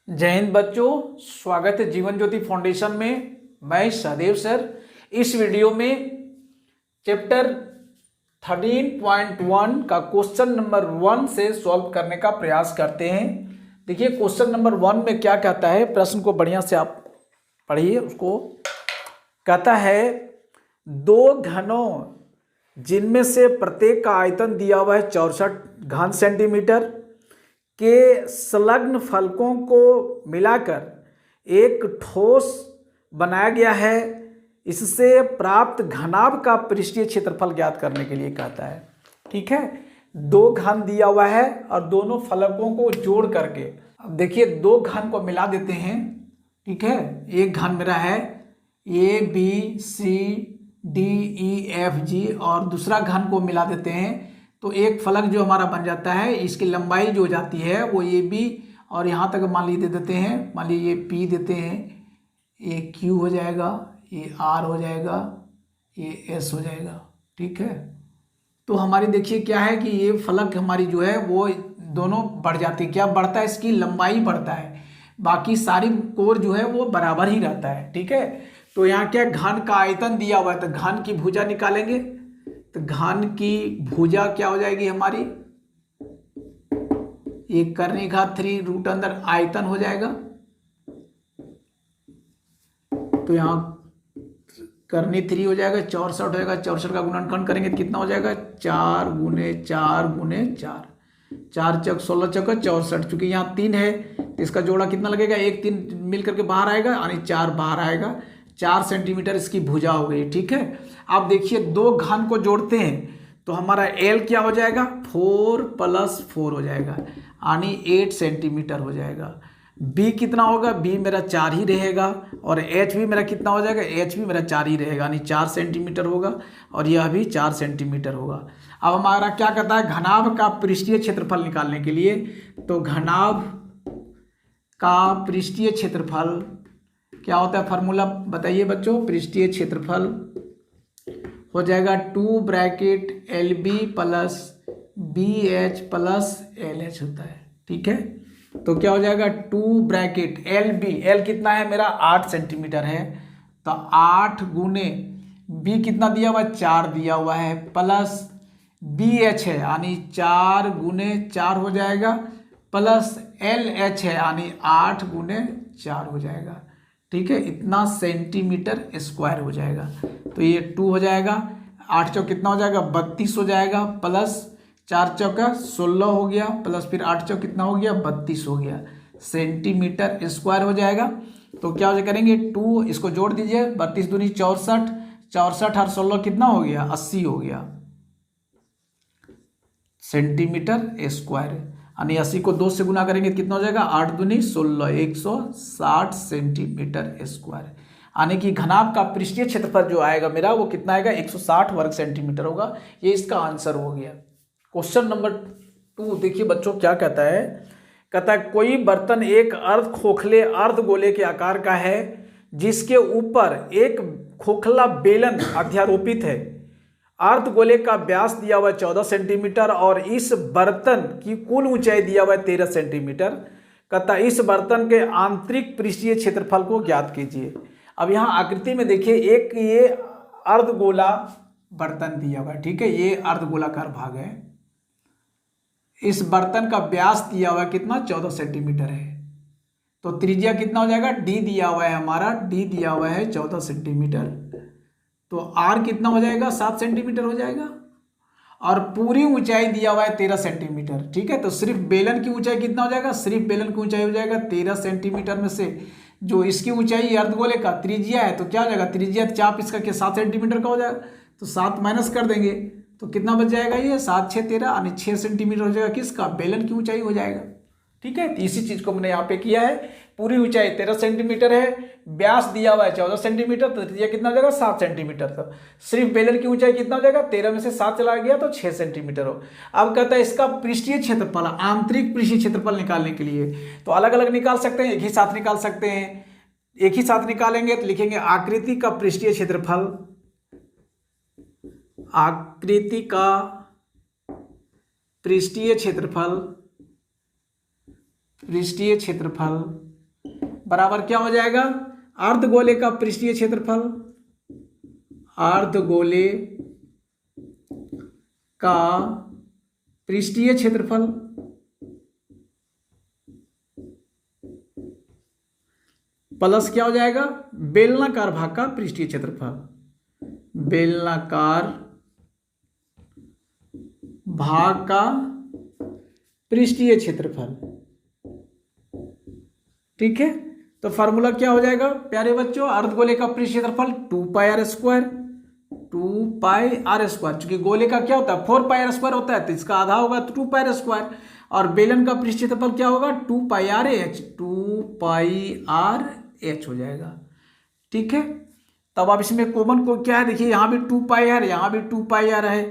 जय हिंद बच्चों, स्वागत है जीवन ज्योति फाउंडेशन में। मैं सहदेव सर। इस वीडियो में चैप्टर 13.1 का क्वेश्चन नंबर 1 से सॉल्व करने का प्रयास करते हैं। देखिए क्वेश्चन नंबर 1 में क्या कहता है, प्रश्न को बढ़िया से आप पढ़िए। उसको कहता है दो घनों जिनमें से प्रत्येक का आयतन दिया हुआ है 64 घन सेंटीमीटर के संलग्न फलकों को मिलाकर एक ठोस बनाया गया है। इससे प्राप्त घनाभ का पृष्ठीय क्षेत्रफल ज्ञात करने के लिए कहता है। ठीक है, दो घन दिया हुआ है और दोनों फलकों को जोड़ करके, अब देखिए दो घन को मिला देते हैं। ठीक है, एक घन मेरा है ABCDEFG और दूसरा घन को मिला देते हैं तो एक फलक जो हमारा बन जाता है, इसकी लंबाई जो जाती है वो AB और यहाँ तक मान लीजिए दे देते हैं, मान लीजिए ये P देते हैं, ये Q हो जाएगा, ये R हो जाएगा, ये S हो जाएगा। ठीक है, तो हमारी देखिए क्या है कि ये फलक हमारी जो है वो दोनों बढ़ जाती है। क्या बढ़ता है? इसकी लंबाई बढ़ता है, बाकी सारी कोर जो है वो बराबर ही रहता है। ठीक है, तो यहाँ क्या घन का आयतन दिया हुआ है तो घन की भुजा निकालेंगे। तो घन की भुजा क्या हो जाएगी हमारी, ये करने घात 3 रूट अंदर आयतन हो जाएगा। तो यहाँ करनी 3 हो जाएगा, 64 हो जाएगा। 64 का गुणनखंड करेंगे तो कितना हो जाएगा, 4 गुने 4 गुने 4, 4 चौक 16 चौका 64। चूंकि यहाँ 3 है तो इसका जोड़ा कितना लगेगा, 1 3 मिल करके बाहर आएगा यानी 4 बाहर आएगा। 4 सेंटीमीटर इसकी भुजा हो गई। ठीक है, अब देखिए दो घन को जोड़ते हैं तो हमारा L क्या हो जाएगा, 4 + 4 हो जाएगा यानी 8 सेंटीमीटर हो जाएगा। B कितना होगा, B मेरा 4 ही रहेगा और H भी मेरा कितना हो जाएगा, H भी मेरा 4 ही रहेगा यानी 4 सेंटीमीटर होगा और यह भी 4 सेंटीमीटर होगा। अब हमारा क्या कहता है, घनाभ का पृष्ठीय क्षेत्रफल निकालने के लिए, तो घनाभ का पृष्ठीय क्षेत्रफल क्या होता है, फार्मूला बताइए बच्चों। पृष्ठीय क्षेत्रफल हो जाएगा 2 ब्रैकेट LB + BH + LH होता है। ठीक है, तो क्या हो जाएगा 2 ब्रैकेट LB, L कितना है मेरा 8 सेंटीमीटर है, तो 8 गुने B कितना दिया हुआ है, 4 दिया हुआ है, प्लस BH है यानी 4 गुने 4 हो जाएगा, प्लस LH है यानी 8 गुने 4 हो जाएगा। ठीक है, इतना सेंटीमीटर स्क्वायर हो जाएगा। तो ये 2 हो जाएगा, 8 चौक कितना हो जाएगा, 32 हो जाएगा, प्लस 4 चौका 16 हो गया, प्लस फिर 8 चौक कितना हो गया, 32 हो गया, सेंटीमीटर स्क्वायर हो जाएगा। तो क्या हो करेंगे 2, इसको जोड़ दीजिए, 32 दूनी 64, 64 और 16 कितना हो गया, 80 हो गया सेंटीमीटर स्क्वायर। यानी 80 को 2 से गुना करेंगे कितना हो जाएगा, 8 दूनी 16, 160 सेंटीमीटर स्क्वायर। यानी कि घनाभ का पृष्ठीय क्षेत्रफल जो आएगा मेरा वो कितना आएगा, 160 वर्ग सेंटीमीटर होगा। ये इसका आंसर हो गया। क्वेश्चन नंबर 2 देखिए बच्चों क्या कहता है, कहता है कोई बर्तन एक अर्ध खोखले अर्ध गोले के आकार का है जिसके ऊपर एक खोखला बेलन अध्यारोपित है। अर्ध गोले का व्यास दिया हुआ है 14 सेंटीमीटर और इस बर्तन की कुल ऊंचाई दिया हुआ है 13 सेंटीमीटर। कहता इस बर्तन के आंतरिक पृष्ठीय क्षेत्रफल को ज्ञात कीजिए। अब यहाँ आकृति में देखिए एक ये अर्धगोला बर्तन दिया हुआ है। ठीक है, ये अर्धगोलाकार भाग है। इस बर्तन का व्यास दिया हुआ है कितना, 14 सेंटीमीटर है। तो त्रिज्या कितना हो जाएगा, D दिया हुआ है हमारा, D दिया हुआ है 14 सेंटीमीटर, तो R कितना हो जाएगा, 7 सेंटीमीटर हो जाएगा और पूरी ऊंचाई दिया हुआ है 13 सेंटीमीटर। ठीक है, तो सिर्फ बेलन की ऊंचाई कितना हो जाएगा, सिर्फ बेलन की ऊंचाई हो जाएगा 13 सेंटीमीटर में से जो इसकी ऊंचाई अर्धगोले का त्रिज्या है तो क्या हो जाएगा, त्रिज्या चाप इसका क्या 7 सेंटीमीटर का हो जाएगा, तो 7 माइनस कर देंगे तो कितना बच जाएगा, ये 7 6 13 यानी 6 सेंटीमीटर हो जाएगा किसका, बेलन की ऊंचाई हो जाएगा। ठीक है, तो इसी चीज को मैंने यहाँ पे किया है। पूरी ऊंचाई 13 सेंटीमीटर है, व्यास दिया हुआ है 14 सेंटीमीटर, तो त्रिज्या कितना हो जाएगा 7 सेंटीमीटर। तो सिर्फ बेलन की ऊंचाई कितना हो जाएगा, 13 में से 7 चला गया तो 6 सेंटीमीटर हो। अब कहता है इसका पृष्ठीय क्षेत्रफल, आंतरिक पृष्ठीय क्षेत्रफल निकालने के लिए तो अलग अलग निकाल सकते हैं, एक ही साथ निकाल सकते हैं। एक ही साथ निकालेंगे तो लिखेंगे आकृति का पृष्ठीय क्षेत्रफल, आकृति का पृष्ठीय क्षेत्रफल बराबर क्या हो जाएगा, अर्धगोले का पृष्ठीय क्षेत्रफल, अर्धगोले का पृष्ठीय क्षेत्रफल प्लस क्या हो जाएगा, बेलनाकार भाग का पृष्ठीय क्षेत्रफल, बेलनाकार भाग का पृष्ठीय क्षेत्रफल। ठीक है, तो फार्मूला क्या हो जाएगा प्यारे बच्चों, अर्धगोले का पृष्ठीय क्षेत्रफल 2πr², 2πr², चूंकि गोले का क्या होता है 4πr² होता है, तो इसका आधा होगा तो 2πr², और बेलन का पृष्ठीय क्षेत्रफल क्या होगा 2πrh, 2πrh हो जाएगा। ठीक है, तब अब इसमें कॉमन को क्या है, देखिए यहाँ भी 2πr, यहाँ भी 2πr है,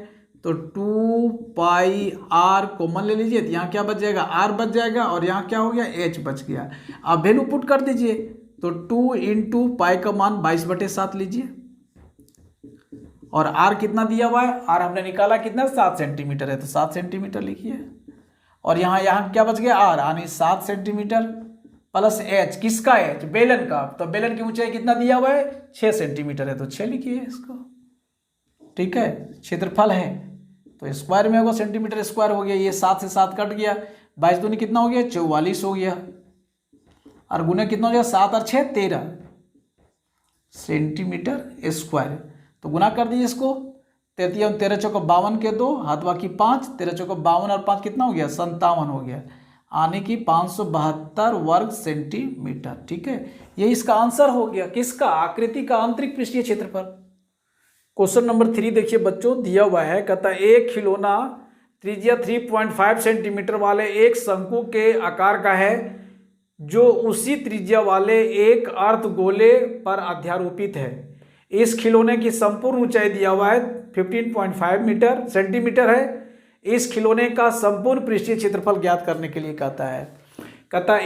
तो 2πr कॉमन ले लीजिए, तो यहाँ क्या बच जाएगा, r बच जाएगा, और यहाँ क्या हो गया, h बच गया। अब वैल्यू पुट कर दीजिए, तो 2 × पाई का मान 22/7 लीजिए, और r कितना दिया हुआ है, r हमने निकाला कितना 7 सेंटीमीटर है, तो 7 सेंटीमीटर लिखिए, और यहाँ क्या बच गया r, यानी 7 सेंटीमीटर प्लस h, किसका h, बेलन का, तो बेलन की ऊंचाई कितना दिया हुआ है 6 सेंटीमीटर है, तो 6 लिखिए इसको। ठीक है, क्षेत्रफल है तो स्क्वायर में होगा, सेंटीमीटर स्क्वायर हो गया, ये 7 से 7 कट गया, 22 दूनी कितना हो गया 44 हो गया, और गुने कितना हो गया 7 और 6 13 सेंटीमीटर स्क्वायर, तो गुना कर दीजिए इसको, 13 13 चौका 52 के 2 हाथ बाकी 5, 13 चौका 52 और 5 कितना हो गया 57 हो गया, आने की 572 वर्ग सेंटीमीटर। ठीक है, ये इसका आंसर हो गया, किसका, आकृति का आंतरिक पृष्ठीय क्षेत्रफल। क्वेश्चन नंबर 3 देखिए बच्चों, दिया हुआ है, कहता है एक खिलौना त्रिज्या 3.5 सेंटीमीटर वाले एक शंकु के आकार का है जो उसी त्रिज्या वाले एक अर्धगोले पर अध्यारोपित है। इस खिलौने की संपूर्ण ऊंचाई दिया हुआ है 15.5 सेंटीमीटर है। इस खिलौने का संपूर्ण पृष्ठीय क्षेत्रफल ज्ञात करने के लिए कहता है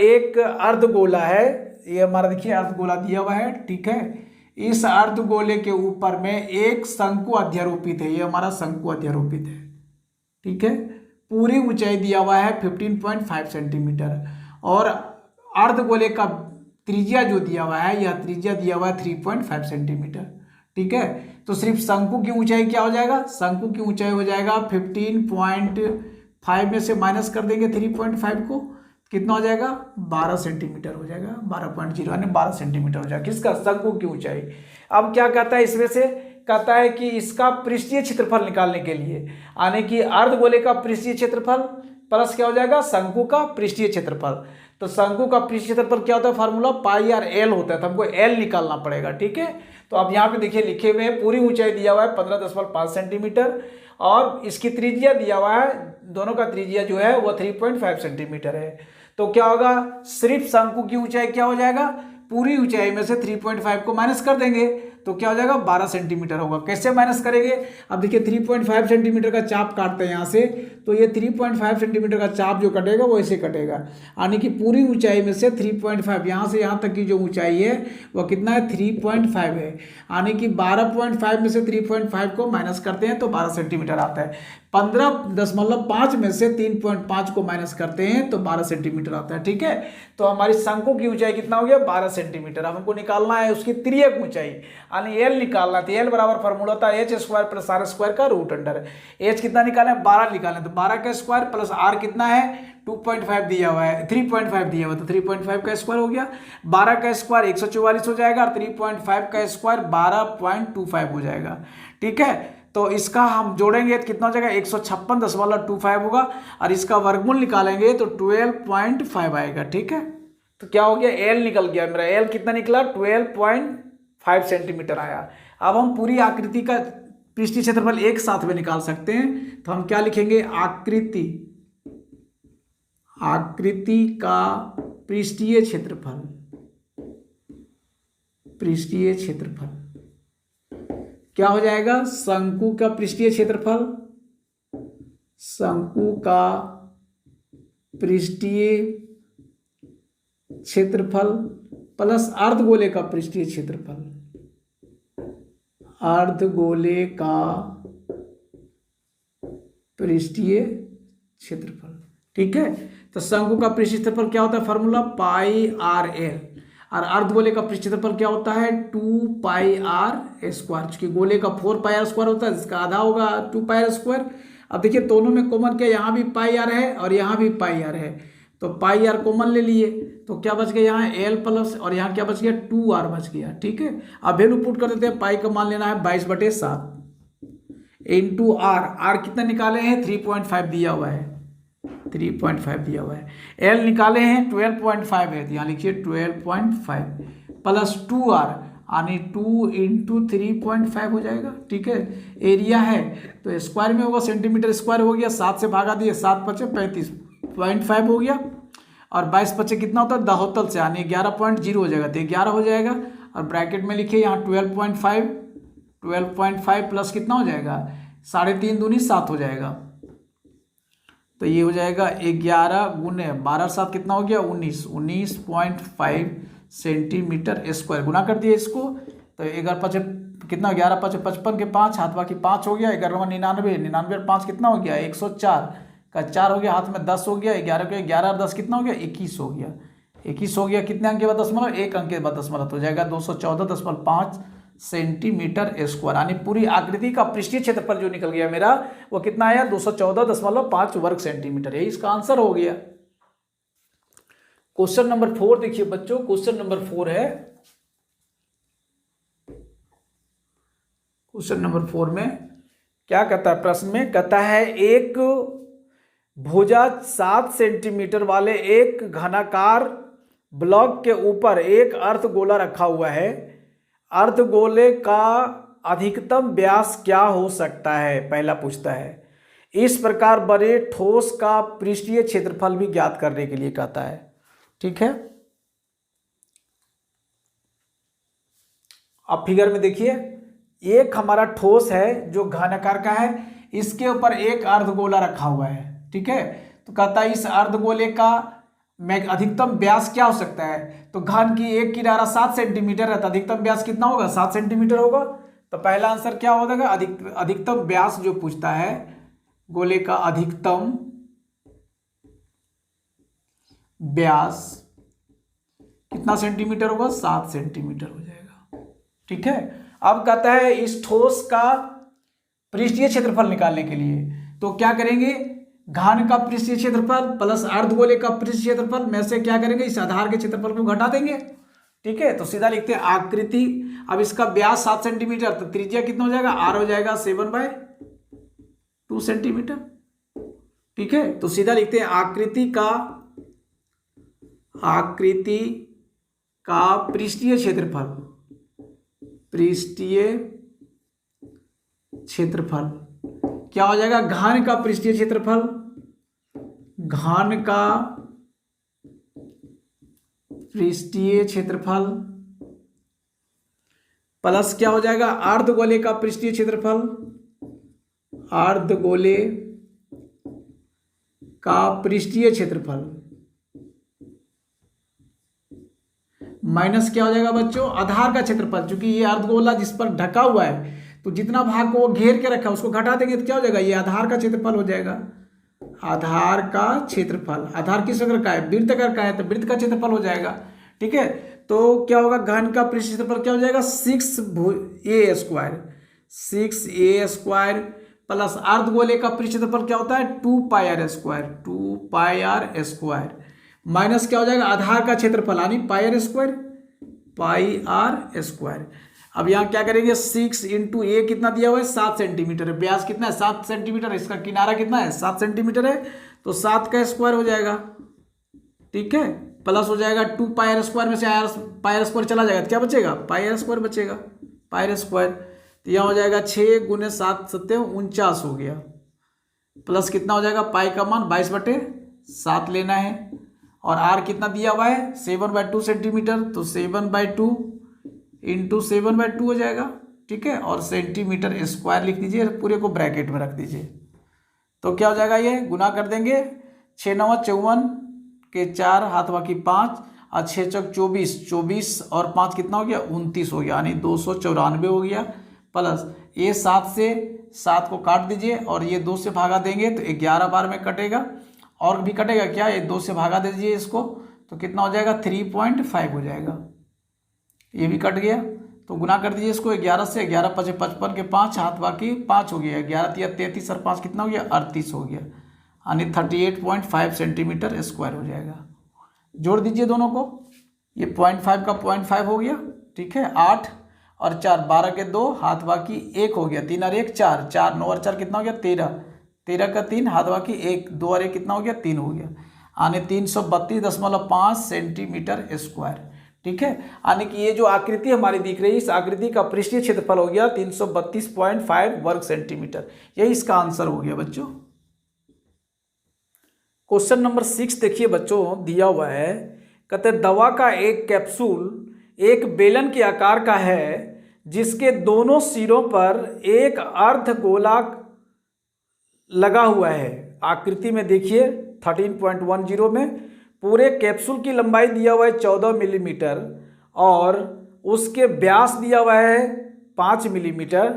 एक अर्धगोला है, ये हमारा देखिए अर्धगोला दिया हुआ है। ठीक है, इस अर्धगोले के ऊपर में एक शंकु अध्यारोपित है, ये हमारा शंकु अध्यारोपित है। ठीक है, पूरी ऊंचाई दिया हुआ है 15.5 सेंटीमीटर, और अर्धगोले का त्रिज्या जो दिया हुआ है, यह त्रिज्या दिया हुआ है 3.5 सेंटीमीटर। ठीक है, तो सिर्फ शंकु की ऊंचाई क्या हो जाएगा, शंकु की ऊंचाई हो जाएगा 15.5 में से माइनस कर देंगे 3.5 को, कितना हो जाएगा 12 सेंटीमीटर हो जाएगा, 12.0 यानी 12 सेंटीमीटर हो जाएगा, किसका, शंकु की ऊंचाई। अब क्या कहता है इसमें से, कहता है कि इसका पृष्ठीय क्षेत्रफल निकालने के लिए, यानी कि अर्धगोले का पृष्ठीय क्षेत्रफल प्लस क्या हो जाएगा, शंकु का पृष्ठीय क्षेत्रफल। तो शंकु का पृष्ठीय क्षेत्रफल क्या होता है, फार्मूला πr/l होता है, तो हमको l निकालना पड़ेगा। ठीक है, तो अब यहाँ पे देखिए लिखे हुए हैं, पूरी ऊंचाई दिया हुआ है 15.5 सेंटीमीटर, और इसकी त्रिज्या दिया हुआ है, दोनों का त्रिज्या जो है वो 3.5 सेंटीमीटर है। तो क्या होगा, सिर्फ शंकु की ऊंचाई क्या हो जाएगा, पूरी ऊंचाई में से 3.5 को माइनस कर देंगे तो क्या हो जाएगा 12 सेंटीमीटर होगा। कैसे माइनस करेंगे, अब देखिए 3.5 सेंटीमीटर का चाप काटते हैं यहाँ से, तो ये 3.5 सेंटीमीटर का चाप जो कटेगा वो ऐसे कटेगा, यानी कि पूरी ऊंचाई में से 3.5, यहाँ से यहाँ तक की जो ऊंचाई है वो कितना है 3.5 है, यानी कि 12.5 में से 3.5 को माइनस करते हैं तो 12 सेंटीमीटर आता है। 15.5 में से 3.5 को माइनस करते हैं तो 12 सेंटीमीटर आता है। ठीक है, तो हमारी शंकु की ऊंचाई कितना हो गया 12 सेंटीमीटर। अब हमको निकालना है उसकी तिर्यक ऊंचाई, यानी एल निकालना, तो एल बराबर फॉर्मूला होता है h² + r² का √अंडर। एच कितना निकालें 12 निकालें, तो 12 का स्क्वायर प्लस आर कितना है 2.5 दिया हुआ है, 3.5 दिया हुआ, तो 3.5 का स्क्वायर हो गया, 12 का स्क्वायर 144 हो जाएगा, और 3.5 का स्क्वायर 12.25 हो जाएगा। ठीक है, तो इसका हम जोड़ेंगे तो कितना हो जाएगा 156.25 होगा, और इसका वर्गमूल निकालेंगे तो 12.5 आएगा। ठीक है, तो क्या हो गया एल निकल गया मेरा, एल कितना निकला 12.5 सेंटीमीटर आया। अब हम पूरी आकृति का पृष्ठीय क्षेत्रफल एक साथ में निकाल सकते हैं, तो हम क्या लिखेंगे, आकृति का पृष्ठीय क्षेत्रफल, पृष्ठीय क्षेत्रफल क्या हो जाएगा, शंकु का पृष्ठीय क्षेत्रफल, शंकु का पृष्ठीय क्षेत्रफल प्लस अर्धगोले का पृष्ठीय क्षेत्रफल, अर्धगोले का पृष्ठीय क्षेत्रफल। ठीक है, तो शंकु का पृष्ठीय क्षेत्रफल क्या होता है, फार्मूला πr/l। और अर्धगोले का पृष्ठ क्षेत्रफल क्या होता है 2πr², चूंकि गोले का 4πr² होता है, जिसका आधा होगा 2πr²। अब देखिए दोनों में कॉमन क्या, यहाँ भी πr है और यहाँ भी πr है, तो πr कॉमन ले लिए, तो क्या बच गया यहाँ l प्लस, और यहाँ क्या बच गया 2r बच गया। ठीक है, अब वैल्यू पुट कर देते हैं, पाई का मान लेना है 22/7 इंटू r कितना निकाले हैं 3.5 दिया हुआ है, 3.5 दिया हुआ है। l निकाले हैं 12.5 है, तो यहाँ लिखिए 12.5 प्लस 2r यानी 2 इंटू 3.5 हो जाएगा। ठीक है, एरिया है तो स्क्वायर में होगा, सेंटीमीटर स्क्वायर हो गया, 7 से भागा दिए, 7 × 5 = 35.5 हो गया, और 22 × 5 कितना होता है 10 से, यानी 11.0 हो जाएगा, तो 11 हो जाएगा। और ब्रैकेट में लिखिए यहाँ 12.5 प्लस कितना हो जाएगा 3.5 दूनी 7 हो जाएगा, तो ये हो जाएगा 11 गुने 12 7 कितना हो गया 19.5 सेंटीमीटर स्क्वायर। गुना कर दिए इसको, तो 11 5 कितना, 11 5 55 के 5 हाथ बाकी 5 हो गया, 11 99 99 और 5 कितना हो गया 104 का 4 हो गया, हाथ में 10 हो गया, 11 के 11 और 10 कितना हो गया 21 हो गया, 21 हो गया। कितने अंक के बाद दशमलव, 1 अंक के बाद दशमलव, तो जाएगा 214.5 सेंटीमीटर स्क्वायर, यानी पूरी आकृति का पृष्ठीय क्षेत्रफल जो निकल गया मेरा वो कितना आया 214.5 वर्ग सेंटीमीटर, यही इसका आंसर हो गया। क्वेश्चन नंबर 4 देखिए बच्चों, क्वेश्चन नंबर 4 है, क्वेश्चन नंबर 4 में क्या कहता है, प्रश्न में कहता है एक भुजा 7 सेंटीमीटर वाले एक घनाकार ब्लॉक के ऊपर एक अर्धगोला रखा हुआ है, अर्धगोले का अधिकतम व्यास क्या हो सकता है, पहला पूछता है। इस प्रकार बने ठोस का पृष्ठीय क्षेत्रफल भी ज्ञात करने के लिए कहता है। ठीक है, अब फिगर में देखिए, एक हमारा ठोस है जो घनाकार का है, इसके ऊपर एक अर्धगोला रखा हुआ है। ठीक है, तो कहता है इस अर्धगोले का अधिकतम व्यास क्या हो सकता है, तो घन की एक किनारा 7 सेंटीमीटर है, तो अधिकतम व्यास कितना होगा 7 सेंटीमीटर होगा, तो पहला आंसर क्या हो जाएगा, अधिकतम व्यास जो पूछता है, गोले का अधिकतम व्यास कितना सेंटीमीटर होगा 7 सेंटीमीटर हो जाएगा। ठीक है, अब कहता है इस ठोस का पृष्ठीय क्षेत्रफल निकालने के लिए तो क्या करेंगे, घन का पृष्ठीय क्षेत्रफल प्लस अर्धगोले का पृष्ठीय क्षेत्रफल में से क्या करेंगे, इस आधार के क्षेत्रफल को घटा देंगे। ठीक है, तो सीधा लिखते हैं आकृति, अब इसका व्यास 7 सेंटीमीटर, तो त्रिज्या कितना हो जाएगा r हो जाएगा 7/2 सेंटीमीटर। ठीक है, तो सीधा लिखते हैं आकृति का पृष्ठीय क्षेत्रफल, पृष्ठीय क्षेत्रफल क्या हो जाएगा, घन का पृष्ठीय क्षेत्रफल, घन का पृष्ठीय क्षेत्रफल प्लस क्या हो जाएगा, अर्धगोले का पृष्ठीय क्षेत्रफल, अर्धगोले का पृष्ठीय क्षेत्रफल माइनस क्या हो जाएगा बच्चों, आधार का क्षेत्रफल, क्योंकि ये अर्धगोला जिस पर ढका हुआ है तो जितना भाग को वो घेर के रखा है उसको घटा देंगे तो क्या हो जाएगा, ये आधार का क्षेत्रफल हो जाएगा, आधार का क्षेत्रफल। आधार किस प्रकार का है, वृत्ताकार का है, तो वृत्त का क्षेत्रफल हो जाएगा। ठीक है, तो क्या होगा, घन का पृष्ठ क्षेत्रफल क्या हो जाएगा 6a² प्लस अर्धगोले का पृष्ठ क्षेत्रफल क्या होता है 2πr² माइनस क्या हो जाएगा, आधार का क्षेत्रफल यानी πr²। अब यहाँ क्या करेंगे, 6 इंटू ए कितना दिया हुआ है 7 सेंटीमीटर है, व्यास कितना है 7 सेंटीमीटर है, इसका किनारा कितना है 7 सेंटीमीटर है, तो 7 का स्क्वायर हो जाएगा। ठीक है, प्लस हो जाएगा 2πr² में से πr² चला जाएगा तो क्या बचेगा πr² बचेगा, πr², तो यहाँ हो जाएगा 6 गुने 7 7 49 हो गया, प्लस कितना हो जाएगा, पाई का मान 22/7 लेना है, और r कितना दिया हुआ है 7/2 सेंटीमीटर, तो 7/2 इंटू 7/2 हो जाएगा। ठीक है, और सेंटीमीटर स्क्वायर लिख दीजिए, पूरे को ब्रैकेट में रख दीजिए, तो क्या हो जाएगा, ये गुना कर देंगे, 6 9 54 के 4 हाथ बाकी 5 और 6 चौक 24 और 5 कितना हो गया 29 हो गया, यानी 294 हो गया, प्लस ये 7 से 7 को काट दीजिए और ये 2 से भागा देंगे तो 11 बार में कटेगा, और भी कटेगा क्या, ये 2 से भागा दीजिए इसको, तो कितना हो जाएगा 3.5 हो जाएगा। ये भी कट गया, तो गुना कर दीजिए इसको 11 से। 11 5 55 के 5 हाथ बाकी 5 हो गया। 11 3 33 और 5 कितना हो गया? 38 हो गया, यानी 38.5 सेंटीमीटर स्क्वायर हो जाएगा। जोड़ दीजिए दोनों को, ये 0.5 का 0.5 हो गया, ठीक है। 8 और 4 12 के 2 हाथ बाकी 1 हो गया, 3 और 1 4, 4 9 और 4 कितना हो गया? 13, 13 का 3 हाथ बाकी 1, 2 और 1 कितना हो गया? 3 हो गया, यानी 332.5 सेंटीमीटर स्क्वायर, ठीक है। यानी कि ये जो आकृति हमारी दिख रही है, इस आकृति का पृष्ठीय क्षेत्रफल हो गया 332.5 वर्ग सेंटीमीटर। यही इसका आंसर हो गया बच्चों। क्वेश्चन नंबर 6 देखिए बच्चों, दिया हुआ है, कहते दवा का एक कैप्सूल एक बेलन के आकार का है जिसके दोनों सिरों पर एक अर्धगोलक लगा हुआ है। आकृति में देखिए 13.10 में पूरे कैप्सूल की लंबाई दिया हुआ है 14 मिलीमीटर और उसके व्यास दिया हुआ है 5 मिलीमीटर।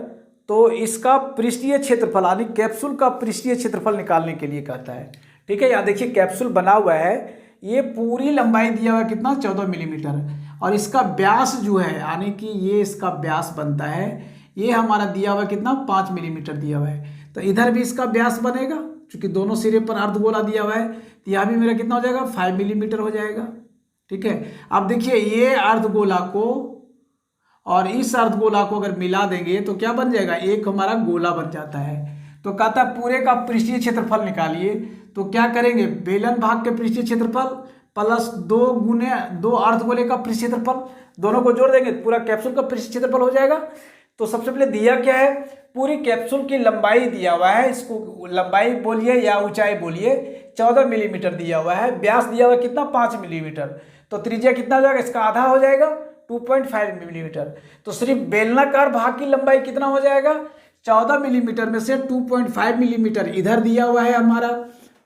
तो इसका पृष्ठीय क्षेत्रफल यानी कैप्सूल का पृष्ठीय क्षेत्रफल निकालने के लिए कहता है, ठीक है। यहाँ देखिए कैप्सूल बना हुआ है, ये पूरी लंबाई दिया हुआ है कितना? 14 मिलीमीटर, और इसका व्यास जो है यानी कि ये इसका व्यास बनता है, ये हमारा दिया हुआ कितना? 5 मिलीमीटर दिया हुआ है। तो इधर भी इसका व्यास बनेगा, क्योंकि दोनों सिरे पर अर्धगोला दिया हुआ है, तो यहाँ भी मेरा कितना हो जाएगा? 5 मिलीमीटर हो जाएगा, ठीक है। अब देखिए ये अर्धगोला को और इस अर्धगोला को अगर मिला देंगे तो क्या बन जाएगा? एक हमारा गोला बन जाता है। तो कहता है पूरे का पृष्ठीय क्षेत्रफल निकालिए। तो क्या करेंगे? बेलन भाग के पृष्ठीय क्षेत्रफल प्लस 2 गुने 2 अर्धगोले का पृष्ठीय क्षेत्रफल, दोनों को जोड़ देंगे पूरा कैप्सूल का पृष्ठीय क्षेत्रफल हो जाएगा। तो सबसे पहले दिया क्या है? पूरी कैप्सूल की लंबाई दिया हुआ है, इसको लंबाई बोलिए या ऊंचाई बोलिए, 14 मिलीमीटर दिया हुआ है। व्यास दिया हुआ है कितना? 5 मिलीमीटर। तो त्रिज्या कितना हो जाएगा? इसका आधा हो जाएगा 2.5 मिलीमीटर। तो सिर्फ बेलनाकार भाग की लंबाई कितना हो जाएगा? 14 मिलीमीटर में से 2.5 मिलीमीटर इधर दिया हुआ है हमारा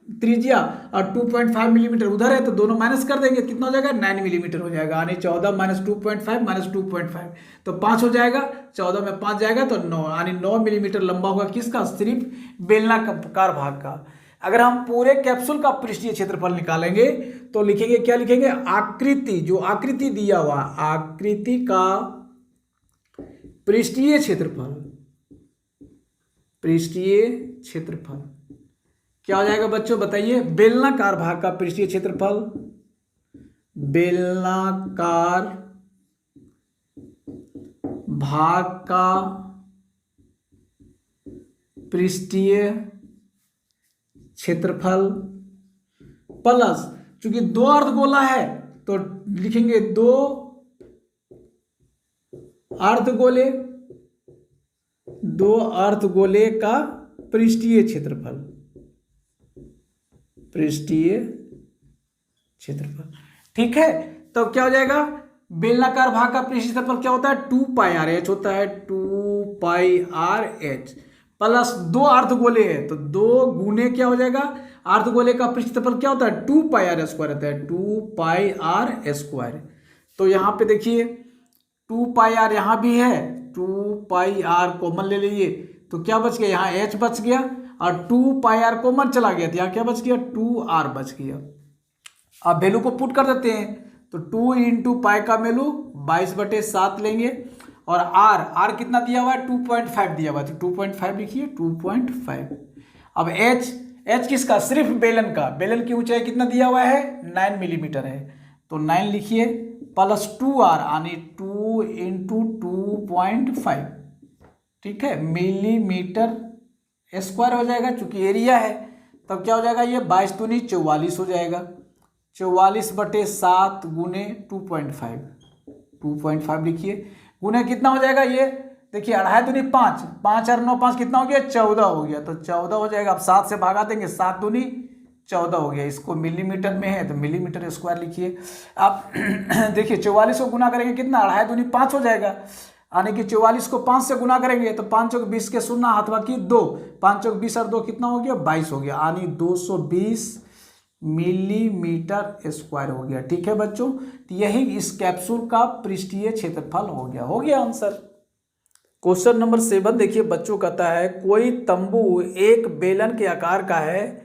त्रिज्या और 2.5 मिलीमीटर उधर है, तो दोनों माइनस कर देंगे, कितना हो जाएगा? 9 मिलीमीटर हो जाएगा, यानी 14 माइनस 2.5 माइनस 2.5 तो 5 हो जाएगा। 14 में 5 जाएगा तो 9, यानी 9 मिलीमीटर लंबा होगा किसका? सिर्फ बेलनाकार भाग का। अगर हम पूरे कैप्सूल का पृष्ठीय क्षेत्रफल निकालेंगे तो लिखेंगे, क्या लिखेंगे? आकृति, जो आकृति दिया हुआ आकृति का पृष्ठीय क्षेत्रफल, पृष्ठीय क्षेत्रफल क्या हो जाएगा बच्चों? बताइए। बेलनाकार भाग का पृष्ठीय क्षेत्रफल, बेलनाकार भाग का पृष्ठीय क्षेत्रफल प्लस, चूंकि 2 अर्धगोला है तो लिखेंगे 2 अर्धगोले, 2 अर्धगोले का पृष्ठीय क्षेत्रफल, पृष्ठीय क्षेत्रफल, ठीक है। तो क्या हो जाएगा? बेलनाकार भाग का पृष्ठीय क्षेत्रफल क्या होता है? 2 पाई आर एच होता है, 2 पाई आर एच प्लस 2 अर्धगोले है तो 2 गुने क्या हो जाएगा? अर्धगोले का पृष्ठीय क्षेत्रफल क्या होता है? 2 पाई आर स्क्वायर होता है, 2 पाई आर स्क्वायर। तो यहाँ पे देखिए 2 पाई आर यहाँ भी है, 2 पाई आर कॉमन ले लीजिए तो क्या बच गया? यहाँ एच बच गया और 2 पाई आर कॉमन चला गया तो यहाँ क्या बच गया? 2 आर बच गया। अब वैल्यू को पुट कर देते हैं तो 2 इंटू पाई का वैल्यू 22/7 लेंगे और आर कितना दिया हुआ है? 2.5 दिया हुआ है, तो 2.5 लिखिए, 2.5। अब एच किसका? सिर्फ बेलन का। बेलन की ऊंचाई कितना दिया हुआ है? 9 मिलीमीटर है, तो 9 लिखिए प्लस 2r यानी 2 इंटू 2.5, ठीक है, मिलीमीटर स्क्वायर हो जाएगा। चूंकि एरिया है तब क्या हो जाएगा? ये 22 दूनी 44 हो जाएगा, 44/7 गुने 2.5, 2.5 लिखिए गुने कितना हो जाएगा? ये देखिए 2.5 दूनी 5, 5 और 9 5 कितना हो गया? 14 हो गया, तो 14 हो जाएगा। अब 7 से भागा देंगे, 7 दूनी 14 हो गया। इसको मिलीमीटर में है तो मिलीमीटर स्क्वायर लिखिए। आप देखिए 44 को गुना करेंगे कितना? 2.5 दूनी 5 हो जाएगा, यानी कि 44 को 5 से गुना करेंगे तो 5 चौक 20 के 0 हाथ बाकी 2, 5 चौक 20 और 2 कितना हो गया? 22 हो गया, यानी 220 मिलीमीटर स्क्वायर हो गया, ठीक है बच्चों। तो यही इस कैप्सूल का पृष्ठीय क्षेत्रफल हो गया आंसर। क्वेश्चन नंबर 7 देखिए बच्चों, कहता है कोई तंबू एक बेलन के आकार का है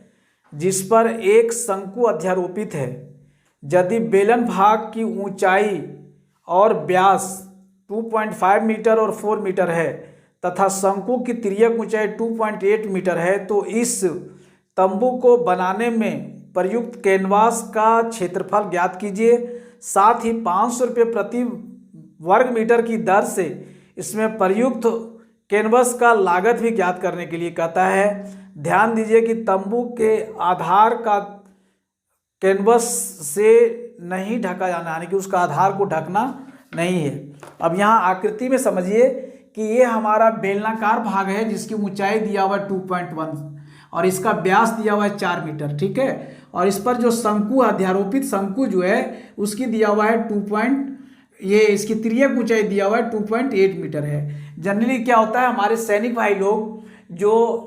जिस पर एक शंकु अध्यारोपित है। यदि बेलन भाग की ऊंचाई और व्यास 2.5 मीटर और 4 मीटर है तथा शंकु की तिर्यक ऊंचाई 2.8 मीटर है, तो इस तंबू को बनाने में प्रयुक्त कैनवास का क्षेत्रफल ज्ञात कीजिए। साथ ही 500 रुपये प्रति वर्ग मीटर की दर से इसमें प्रयुक्त कैनवस का लागत भी ज्ञात करने के लिए कहता है। ध्यान दीजिए कि तंबू के आधार का कैनवस से नहीं ढका जाना, यानी कि उसका आधार को ढकना नहीं है। अब यहाँ आकृति में समझिए कि ये हमारा बेलनाकार भाग है जिसकी ऊंचाई दिया हुआ है 2.1 और इसका व्यास दिया हुआ है 4 मीटर, ठीक है। और इस पर जो शंकु अध्यारोपित शंकु जो है उसकी दिया हुआ है ये इसकी तिर्यक ऊंचाई दिया हुआ है 2.8 मीटर है। जनरली क्या होता है, हमारे सैनिक भाई लोग जो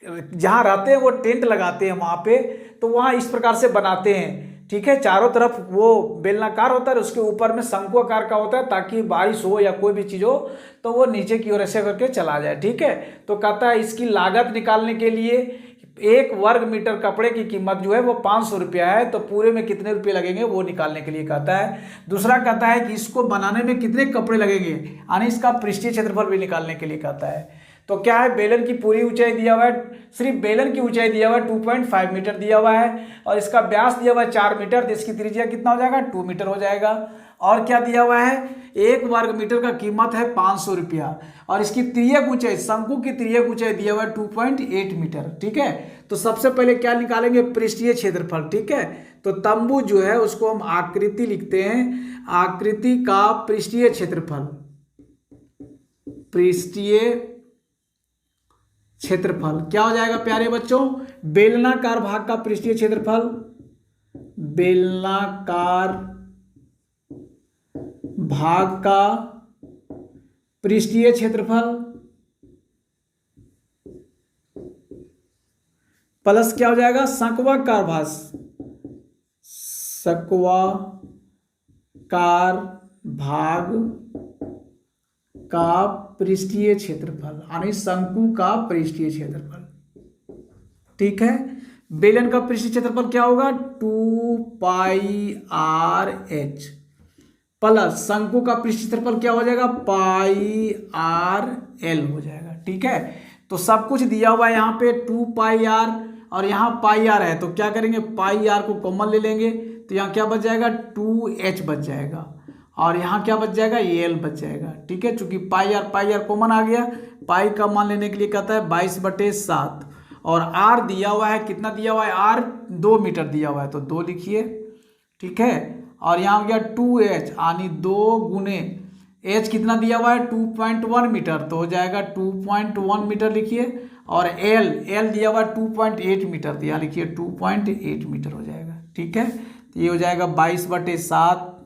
जहाँ रहते हैं वो टेंट लगाते हैं वहाँ पे, तो वहाँ इस प्रकार से बनाते हैं, ठीक है। चारों तरफ वो बेलनाकार होता है, उसके ऊपर में शंकु आकार का होता है ताकि बारिश हो या कोई भी चीज़ हो तो वो नीचे की ओर ऐसे करके चला जाए, ठीक है। तो कहता है इसकी लागत निकालने के लिए 1 वर्ग मीटर कपड़े की कीमत जो है वो 500 रुपया है, तो पूरे में कितने रुपये लगेंगे वो निकालने के लिए कहता है। दूसरा कहता है कि इसको बनाने में कितने कपड़े लगेंगे, यानी इसका पृष्ठीय क्षेत्रफल भी निकालने के लिए कहता है। तो क्या है, बेलन की पूरी ऊंचाई दिया हुआ है, सिर्फ बेलन की ऊंचाई दिया हुआ है 2.5 मीटर दिया हुआ है और इसका व्यास दिया हुआ है 4 मीटर, तो इसकी त्रिज्या कितना हो जाएगा 2 मीटर हो जाएगा। और क्या दिया हुआ है, 1 वर्ग मीटर का कीमत है 500 रुपया और इसकी तिर्यक ऊंचाई शंकु की तिर्यक ऊंचाई दिया हुआ है 2.8 मीटर, ठीक है। तो सबसे पहले क्या निकालेंगे, पृष्ठीय क्षेत्रफल, ठीक है। तो तंबू जो है उसको हम आकृति लिखते हैं, आकृति का पृष्ठीय क्षेत्रफल, पृष्ठीय क्षेत्रफल क्या हो जाएगा प्यारे बच्चों, बेलनाकार भाग का पृष्ठीय क्षेत्रफल, बेलनाकार भाग का पृष्ठीय क्षेत्रफल प्लस क्या हो जाएगा, शंक्वाकार भाग, शंक्वाकार भाग का पृष्ठीय क्षेत्रफल, यानी शंकु का पृष्ठीय क्षेत्रफल, ठीक है। बेलन का पृष्ठीय क्षेत्रफल क्या होगा 2πrh प्लस शंकु का पृष्ठीय क्षेत्रफल क्या हो जाएगा πrl हो जाएगा, ठीक है। तो सब कुछ दिया हुआ है यहाँ पे 2πr और यहाँ πr है, तो क्या करेंगे πr को कॉमन ले लेंगे, तो यहाँ क्या बच जाएगा 2h बच जाएगा और यहाँ क्या बच जाएगा एल बच जाएगा, ठीक है। चूंकि पाई आर कॉमन आ गया, पाई का मान लेने के लिए कहता है 22/7 और आर दिया हुआ है, कितना दिया हुआ है आर 2 मीटर दिया हुआ है, तो 2 लिखिए, ठीक है। और यहाँ हो गया 2h यानी 2 गुने h कितना दिया हुआ है 2.1 मीटर, तो हो जाएगा 2.1 मीटर लिखिए। और एल दिया हुआ है 2.8 मीटर, तो यहाँ लिखिए 2.8 मीटर हो जाएगा, ठीक है। तो ये हो जाएगा 22/7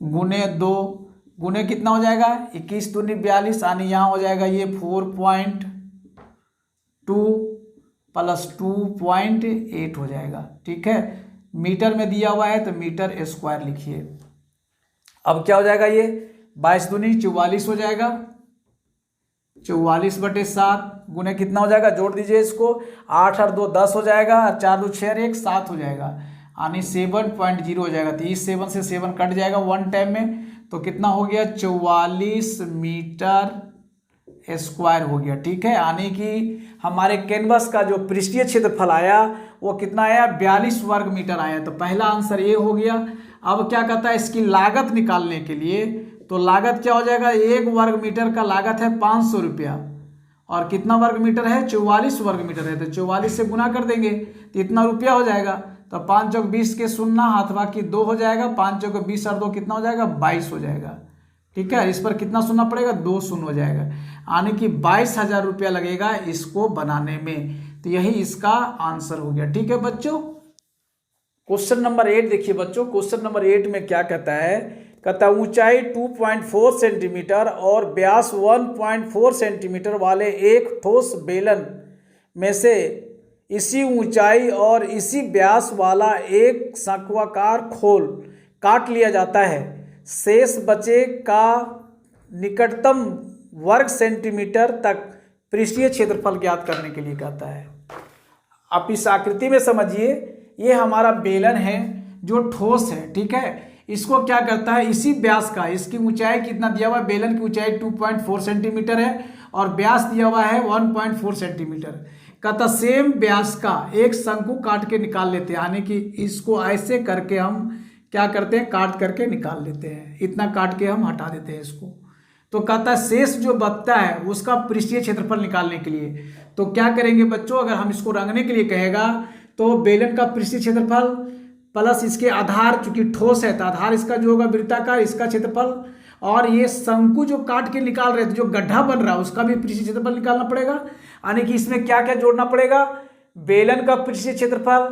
गुने 2 गुने कितना हो जाएगा 21 दूनी 42, यानी यहाँ हो जाएगा ये 4.2 प्लस 2.8 हो जाएगा, ठीक है। मीटर में दिया हुआ है तो मीटर स्क्वायर लिखिए। अब क्या हो जाएगा, ये 22 दूनी 44 हो जाएगा, 44/7 गुने कितना हो जाएगा, जोड़ दीजिए इसको, 8 और 2 10 हो जाएगा, 4 2 6 1 7 हो जाएगा, यानी 7.0 हो जाएगा। तो इस 7 से 7 कट जाएगा 1 टाइम में, तो कितना हो गया 44 मीटर स्क्वायर हो गया, ठीक है। यानी कि हमारे कैनवस का जो पृष्ठीय क्षेत्रफल आया वो कितना आया 42 वर्ग मीटर आया। तो पहला आंसर ये हो गया। अब क्या कहता है, इसकी लागत निकालने के लिए, तो लागत क्या हो जाएगा, 1 वर्ग मीटर का लागत है 500 रुपया और कितना वर्ग मीटर है 44 वर्ग मीटर है, तो 44 से गुना कर देंगे तो इतना रुपया हो जाएगा। तो 5 चौक 20 के 0 हाथ बाकी 2 हो जाएगा, 5 चौक 20 और 2 कितना हो जाएगा 22 हो जाएगा, ठीक है। इस पर कितना सुनना पड़ेगा 2 शून्य हो जाएगा, यानी कि 22,000 रुपया लगेगा इसको बनाने में। तो यही इसका आंसर हो गया, ठीक है बच्चों। क्वेश्चन नंबर 8 देखिए बच्चों, क्वेश्चन नंबर 8 में क्या कहता है, कहता है ऊंचाई 2.4 सेंटीमीटर और व्यास 1.4 सेंटीमीटर वाले एक ठोस बेलन में से इसी ऊंचाई और इसी व्यास वाला एक शंक्वाकार खोल काट लिया जाता है। शेष बचे का निकटतम वर्ग सेंटीमीटर तक पृष्ठीय क्षेत्रफल ज्ञात करने के लिए कहता है। आप इस आकृति में समझिए, ये हमारा बेलन है जो ठोस है, ठीक है। इसको क्या करता है, इसी व्यास का, इसकी ऊंचाई कितना दिया हुआ है, बेलन की ऊंचाई 2.4 सेंटीमीटर है और व्यास दिया हुआ है 1.4 सेंटीमीटर। कहता सेम व्यास का एक शंकु काट के निकाल लेते हैं, यानी कि इसको ऐसे करके हम क्या करते हैं, काट करके निकाल लेते हैं, इतना काट के हम हटा देते हैं इसको। तो कहता है शेष जो बचता है उसका पृष्ठीय क्षेत्रफल निकालने के लिए तो क्या करेंगे बच्चों, अगर हम इसको रंगने के लिए कहेगा तो बेलन का पृष्ठीय क्षेत्रफल प्लस इसके आधार, चूंकि ठोस है तो आधार इसका जो होगा वृत्ताकार, इसका क्षेत्रफल, और ये शंकु जो काट के निकाल रहे थे, जो गड्ढा बन रहा है उसका भी पृष्ठीय क्षेत्रफल निकालना पड़ेगा। यानी कि इसमें क्या क्या जोड़ना पड़ेगा, बेलन का पृष्ठीय क्षेत्रफल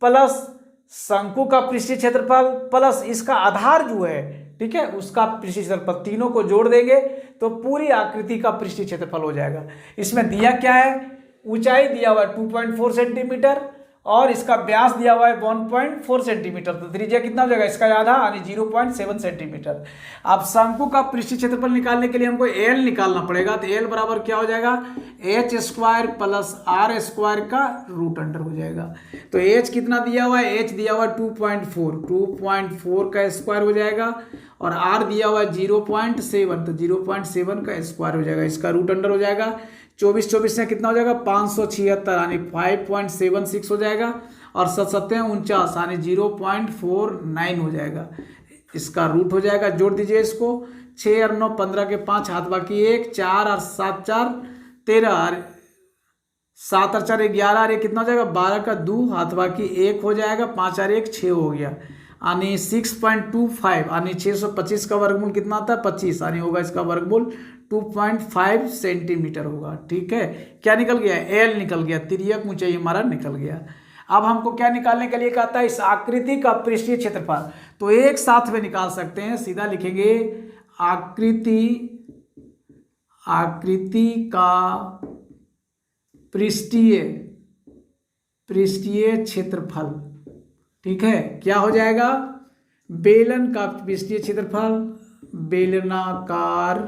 प्लस शंकु का पृष्ठीय क्षेत्रफल प्लस इसका आधार जो है, ठीक है, उसका पृष्ठीय क्षेत्रफल, तीनों को जोड़ देंगे तो पूरी आकृति का पृष्ठीय क्षेत्रफल हो जाएगा। इसमें दिया क्या है, ऊंचाई दिया हुआ है 2.4 सेंटीमीटर और इसका व्यास दिया हुआ है 1.4 सेंटीमीटर, तो त्रिज्या कितना हो जाएगा, इसका आधा यानी 0.7 सेंटीमीटर। अब शंकु का पृष्ठीय क्षेत्रफल निकालने के लिए हमको एल निकालना पड़ेगा, तो एल बराबर क्या हो जाएगा, H square plus R square का रूट अंडर हो जाएगा। तो एच कितना दिया हुआ है, एच दिया हुआ है 2.4 का स्क्वायर हो जाएगा और आर दिया हुआ है 0.7, तो 0.7 का स्क्वायर हो जाएगा, इसका रूट अंडर हो जाएगा। 24 से कितना हो जाएगा, 576 यानी 5.76 हो जाएगा और 7 49 यानी 0.49 हो जाएगा, इसका रूट हो जाएगा। जोड़ दीजिए इसको, 6 और 9 15 के 5 हाथ बाकी 1, 4 और 7 4 13, 7 और 4 11 और 1 कितना हो जाएगा, 12 का 2 हाथ बाकी 1 हो जाएगा, 5 और 1 6 हो गया, यानी 6.25 यानी 625 का वर्गमूल कितना आता है, 25, यानी होगा इसका वर्गमूल 2.5 सेंटीमीटर होगा। ठीक है, क्या निकल गया, एल निकल गया, तिर्यक ऊंचाई हमारा निकल गया। अब हमको क्या निकालने के लिए कहता है, इस आकृति का पृष्ठीय क्षेत्रफल, तो एक साथ में निकाल सकते हैं, सीधा लिखेंगे आकृति का पृष्ठीय क्षेत्रफल। ठीक है, क्या हो जाएगा, बेलन का पृष्ठीय क्षेत्रफल, बेलनाकार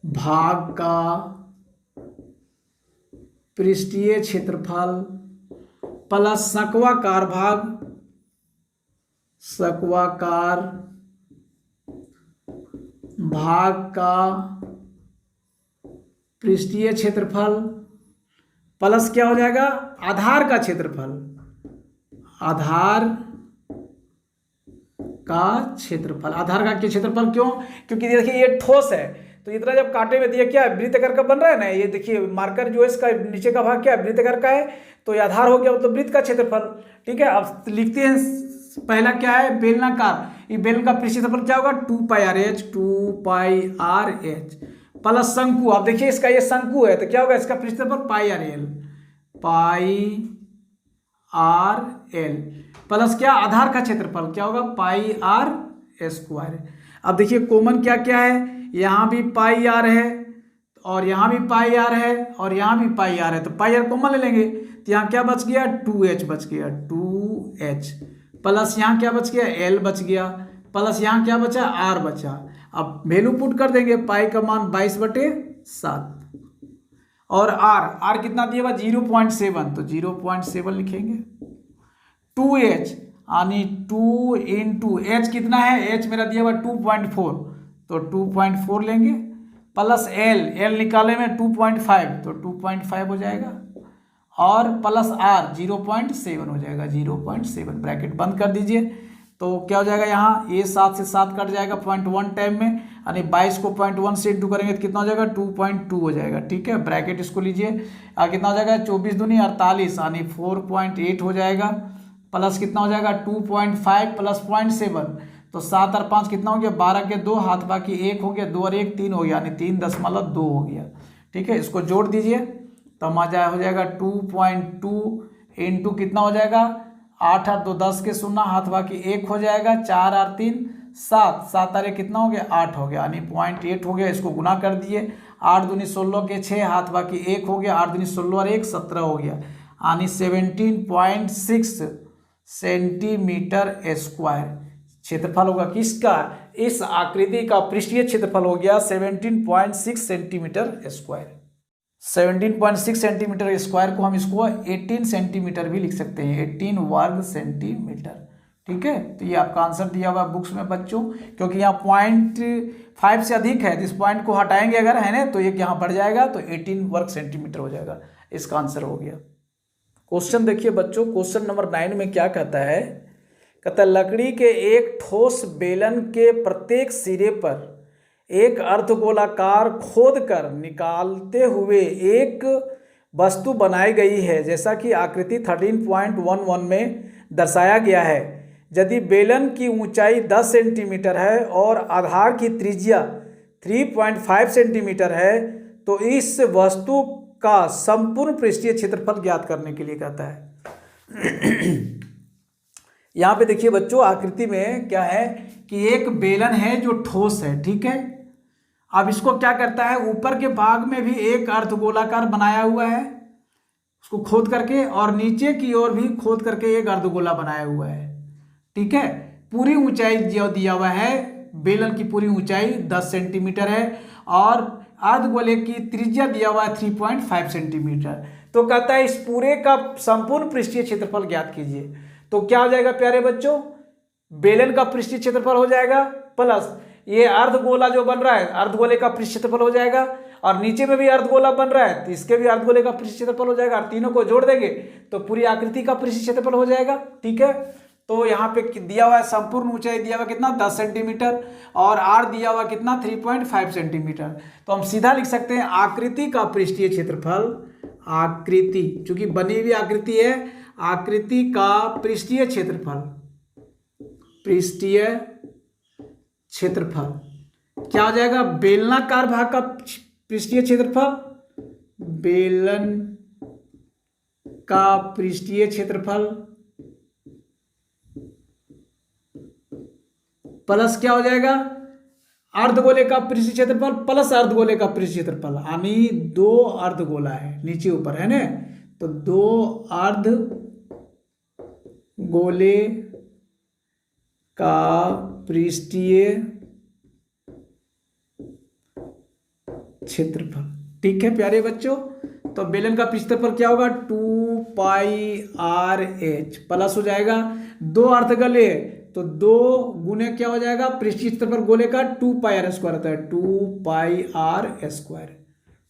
भाग का पृष्ठीय क्षेत्रफल प्लस शंक्वाकार भाग का पृष्ठीय क्षेत्रफल प्लस क्या हो जाएगा, आधार का क्षेत्रफल, आधार का क्षेत्रफल क्यों, क्योंकि देखिए ये ठोस है, तो इतना जब कांटे में दिया क्या है, वृत्ताकार का बन रहा है ना, ये देखिए मार्कर जो है इसका नीचे का भाग क्या है, वृत्ताकार का है, तो ये आधार हो गया मतलब वृत्त का क्षेत्रफल। ठीक है, अब लिखते हैं, पहला क्या है, बेलनाकार, ये बेलन का पृष्ठीय क्षेत्रफल क्या होगा, 2 पाई एच प्लस शंकु, आप देखिए इसका ये शंकु है तो क्या होगा, इसका पृष्ठीय क्षेत्रफल पाई आर एल प्लस क्या, आधार का क्षेत्रफल क्या होगा, पाई आर स्क्वायर। अब देखिए कॉमन क्या क्या है, यहाँ भी पाई आर है और यहाँ भी पाई आर है और यहाँ भी पाई आर है, तो पाई आर कॉमन ले लेंगे, तो यहाँ क्या बच गया, 2h बच गया, 2h प्लस यहाँ क्या बच गया, l बच गया, प्लस यहाँ क्या बचा, r बचा। अब वैल्यू पुट कर देंगे, पाई का मान 22/7 और r कितना दिया हुआ, 0.7, तो 0.7 लिखेंगे, 2h यानी 2 इंटू एच कितना है, h मेरा दिया हुआ 2.4, तो 2.4 लेंगे प्लस l निकाले में 2.5, तो 2.5 हो जाएगा और प्लस r 0.7 हो जाएगा, 0.7 ब्रैकेट बंद कर दीजिए, तो क्या हो जाएगा, यहाँ ये 7 से 7 कट जाएगा 0.1 टाइम में, यानी 22 को 0.1 से इंटू करेंगे तो कितना हो जाएगा, 2.2 हो जाएगा। ठीक है, ब्रैकेट इसको लीजिए, कितना हो जाएगा, 24 दूनी 48 यानी 4.8 हो जाएगा, प्लस कितना हो जाएगा, 2.5 प्लस 0.7, तो 7 और 5 कितना हो गया, 12 के 2 हाथ बाकी 1 हो गया, 2 और 1 3 हो गया, यानी 3.2 हो गया। ठीक है, इसको जोड़ दीजिए तो मजा हो जाएगा 2.2 इंटू कितना हो जाएगा, 8 और 2 10 के 0 हाथ बाकी 1 हो जाएगा, 4 और 3 7, 7 और 1 कितना हो गया, 8 हो गया, यानी 0.8 हो गया। इसको गुना कर दिए, 8 दूनी 16 के 6 हाथ बाकी 1 हो गया, 8 दूनी 16 और 1 17 हो गया, यानी 17.6 सेंटीमीटर स्क्वायर क्षेत्रफल होगा किसका, इस आकृति का पृष्ठीय क्षेत्रफल हो गया 17.6 सेंटीमीटर स्क्वायर। 17.6 सेंटीमीटर स्क्वायर को हम इसको 18 सेंटीमीटर भी लिख सकते हैं, 18 वर्ग सेंटीमीटर। ठीक है, तो ये आपका आंसर दिया हुआ है बुक्स में बच्चों, क्योंकि यहाँ 0.5 से अधिक है, तो इस पॉइंट को हटाएंगे अगर, है ना, तो ये यहाँ बढ़ जाएगा, तो 18 वर्ग सेंटीमीटर हो जाएगा। इसका आंसर हो गया। क्वेश्चन देखिए बच्चों, क्वेश्चन नंबर 9 में क्या कहता है, कहता है लकड़ी के एक ठोस बेलन के प्रत्येक सिरे पर एक अर्धगोलाकार खोद कर निकालते हुए एक वस्तु बनाई गई है, जैसा कि आकृति 13.11 में दर्शाया गया है। यदि बेलन की ऊंचाई 10 सेंटीमीटर है और आधार की त्रिज्या 3.5 सेंटीमीटर है, तो इस वस्तु का संपूर्ण पृष्ठीय क्षेत्रफल ज्ञात करने के लिए कहता है। यहाँ पे देखिए बच्चों, आकृति में क्या है कि एक बेलन है जो ठोस है, ठीक है। अब इसको क्या करता है, ऊपर के भाग में भी एक अर्धगोलाकार बनाया हुआ है उसको खोद करके, और नीचे की ओर भी खोद करके एक अर्धगोला बनाया हुआ है, ठीक है। पूरी ऊंचाई जो दिया हुआ है, बेलन की पूरी ऊंचाई 10 सेंटीमीटर है और अर्धगोले की त्रिज्या दिया हुआ है 3.5 सेंटीमीटर। तो कहता है इस पूरे का संपूर्ण पृष्ठीय क्षेत्रफल ज्ञात कीजिए। तो क्या हो जाएगा प्यारे बच्चों, बेलन का पृष्ठीय क्षेत्रफल हो जाएगा प्लस ये अर्धगोला जो बन रहा है, अर्धगोले का पृष्ठ क्षेत्रफल हो जाएगा, और नीचे में भी अर्धगोला बन रहा है तो इसके भी अर्धगोले का पृष्ठ क्षेत्रफल हो जाएगा, और तीनों को जोड़ देंगे तो पूरी आकृति का पृष्ठ क्षेत्रफल हो जाएगा, ठीक है। तो यहाँ पे दिया हुआ है संपूर्ण ऊंचाई दिया हुआ कितना 10 सेंटीमीटर और आर दिया हुआ कितना 3.5 सेंटीमीटर। तो हम सीधा लिख सकते हैं आकृति का पृष्ठीय क्षेत्रफल, आकृति चूंकि बनी हुई आकृति है, आकृति का पृष्ठीय क्षेत्रफल, पृष्ठीय क्षेत्रफल क्या हो जाएगा, बेलनाकार भाग का पृष्ठीय क्षेत्रफल, बेलन का पृष्ठीय क्षेत्रफल प्लस क्या हो जाएगा, अर्धगोले का पृष्ठीय क्षेत्रफल प्लस अर्धगोले का पृष्ठीय क्षेत्रफल, यानी 2 अर्धगोला है नीचे ऊपर, है ना, तो 2 अर्धगोले का पृष्ठीय क्षेत्रफल, ठीक है प्यारे बच्चों। तो बेलन का पृष्ठ क्षेत्रफल क्या होगा 2πr/h प्लस हो जाएगा 2 अर्धगोले तो 2 गुने क्या हो जाएगा पृष्ठीय क्षेत्रफल गोले का 2πr² होता है, 2πr²,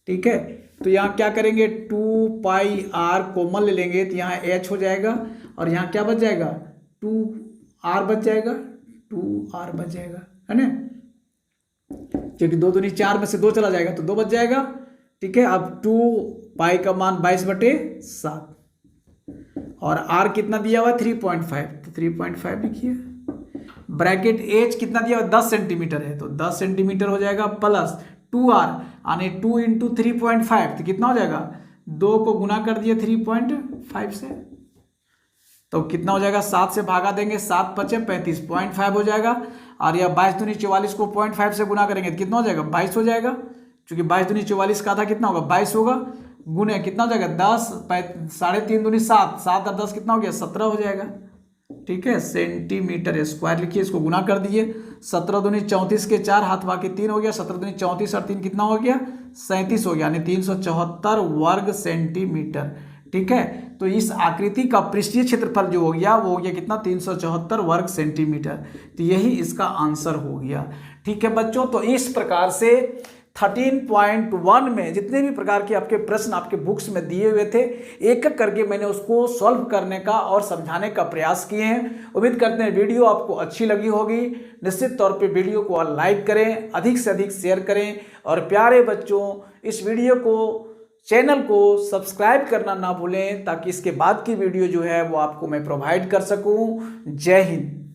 ठीक है। तो यहाँ क्या करेंगे 2πr कॉमन ले लेंगे तो यहाँ h हो जाएगा और यहाँ क्या बच जाएगा 2r बच जाएगा, 2r बच जाएगा, है ना, क्योंकि 2 दूनी 4 में से 2 चला जाएगा तो 2 बच जाएगा, ठीक है। अब 2π का मान 22/7 और r कितना दिया हुआ है 3.5, तो 3.5 लिखिए। ब्रैकेट h कितना दिया हुआ 10 सेंटीमीटर है तो 10 सेंटीमीटर हो जाएगा प्लस 2r यानी 2 × 3.5 तो कितना हो जाएगा 2 को गुना कर दिए 3.5 से तो कितना हो जाएगा 7 से भागा देंगे 7 × 5 = 35, 0.5 हो जाएगा। और यह 22 दूनी 44 को 0.5 से गुना करेंगे तो कितना हो जाएगा 22 हो जाएगा, क्योंकि 22 दूनी 44 का आधा कितना होगा 22 होगा, गुने कितना हो जाएगा 10, 3.5 दूनी 7, 7 और 10 कितना हो गया 17 हो जाएगा, ठीक है, सेंटीमीटर स्क्वायर लिखिए, इसको गुना कर दिए 17 दूनी 34 के 4 हाथ बाकी 3 हो गया, 17 दूनी 34 और 3 कितना हो गया 37 हो गया, यानी 374 वर्ग सेंटीमीटर, ठीक है। तो इस आकृति का पृष्ठीय क्षेत्रफल जो हो गया वो हो गया कितना 374 वर्ग सेंटीमीटर, तो यही इसका आंसर हो गया, ठीक है बच्चों। तो इस प्रकार से 13.1 में जितने भी प्रकार के आपके प्रश्न आपके बुक्स में दिए हुए थे एक एक करके मैंने उसको सॉल्व करने का और समझाने का प्रयास किए हैं। उम्मीद करते हैं वीडियो आपको अच्छी लगी होगी। निश्चित तौर पे वीडियो को लाइक करें, अधिक से अधिक शेयर करें और प्यारे बच्चों इस वीडियो को चैनल को सब्सक्राइब करना ना भूलें ताकि इसके बाद की वीडियो जो है वो आपको मैं प्रोवाइड कर सकूं। जय हिंद।